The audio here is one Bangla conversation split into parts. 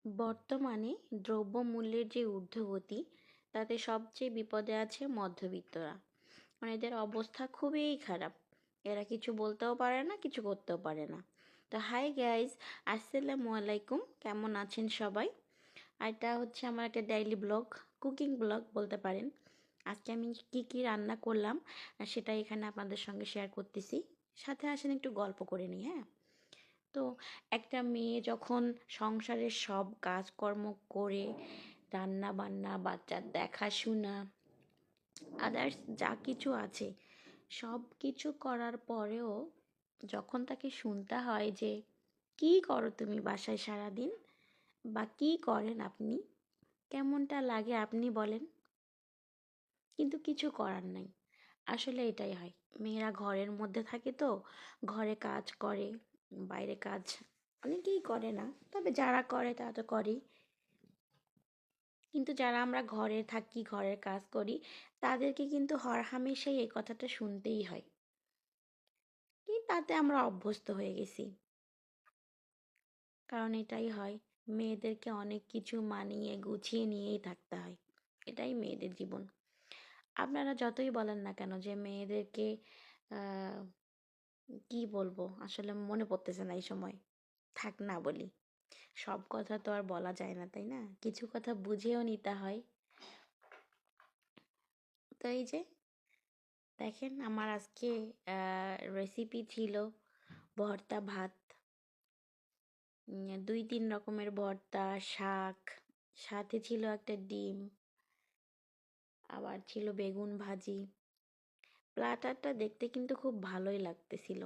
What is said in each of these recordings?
বর্তমানে দ্রব্যমূল্যের যে ঊর্ধ্বগতি তাতে সবচেয়ে বিপদে আছে মধ্যবিত্তরা। মানে এদের অবস্থা খুবই খারাপ। এরা কিছু বলতেও পারে না, কিছু করতেও পারে না। তো হাই গাইজ, আসসালামু আলাইকুম, কেমন আছেন সবাই? আর এটা হচ্ছে আমার একটা ডেইলি ব্লগ, কুকিং ব্লগ বলতে পারেন। আজকে আমি কি কি রান্না করলাম সেটা এখানে আপনাদের সঙ্গে শেয়ার করতেছি। সাথে আসেন একটু গল্প করে নিই, হ্যাঁ। তো একটা মেয়ে যখন সংসারের সব কাজকর্ম করে রান্না বান্না, বাচ্চার দেখাশোনা, আদার্স যা কিছু আছে সব কিছু করার পরেও যখন তাকে শুনতে হয় যে কী করো তুমি বাসায় সারাদিন, বা কী করেন আপনি, কেমনটা লাগে আপনি বলেন। কিন্তু কিছু করার নাই। আসলে এটাই হয়, মেয়েরা ঘরের মধ্যে থাকে তো ঘরে কাজ করে, বাইরে কাজ অনেকেই করে না, তবে যারা করে তারা তো করেই। কিন্তু যারা আমরা ঘরে থাকি, ঘরের কাজ করি, তাদেরকে কিন্তু হরহামেশাই এই কথাটা শুনতেই হয়। কি তাতে আমরা অভ্যস্ত হয়ে গেছি। কারণ এটাই হয়, মেয়েদেরকে অনেক কিছু মানিয়ে গুছিয়ে নিয়েই থাকতে হয়। এটাই মেয়েদের জীবন। আপনারা যতই বলেন না কেন যে মেয়েদেরকে আহ কি বলবো, আসলে মনে পড়তেছে না এই সময়, থাক না বলি। সব কথা তো আর বলা যায় না, তাই না? কিছু কথা বুঝেও নিতে হয়। তো এই যে দেখেন, আমার আজকে রেসিপি ছিল ভর্তা ভাত, 2-3 রকমের ভর্তা, শাক, সাথে ছিল একটা ডিম, আবার ছিল বেগুন ভাজি। প্ল্যাটারটা দেখতে কিন্তু খুব ভালোই লাগতেছিল।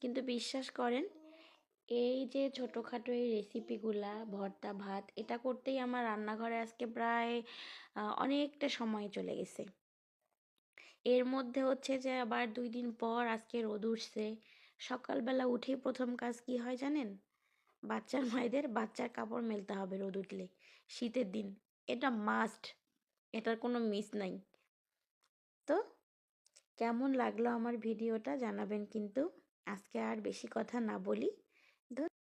কিন্তু বিশ্বাস করেন, এই যে ছোটোখাটো এই রেসিপিগুলা, ভর্তা ভাত, এটা করতেই আমার রান্নাঘরে আজকে প্রায় অনেকটা সময় চলে গেছে। এর মধ্যে হচ্ছে যে আবার 2 দিন পর আজকে রোদ উঠছে। সকালবেলা উঠেই প্রথম কাজ কি হয় জানেন? বাচ্চার মায়েদের বাচ্চার কাপড় মেলতে হবে রোদ উঠলে, শীতের দিন। এটা মাস্ট, এটার কোনো মিস নাই। তো কেমন লাগলো আমার ভিডিওটা জানাবেন কিন্তু। আজকে আর বেশি কথা না বলি,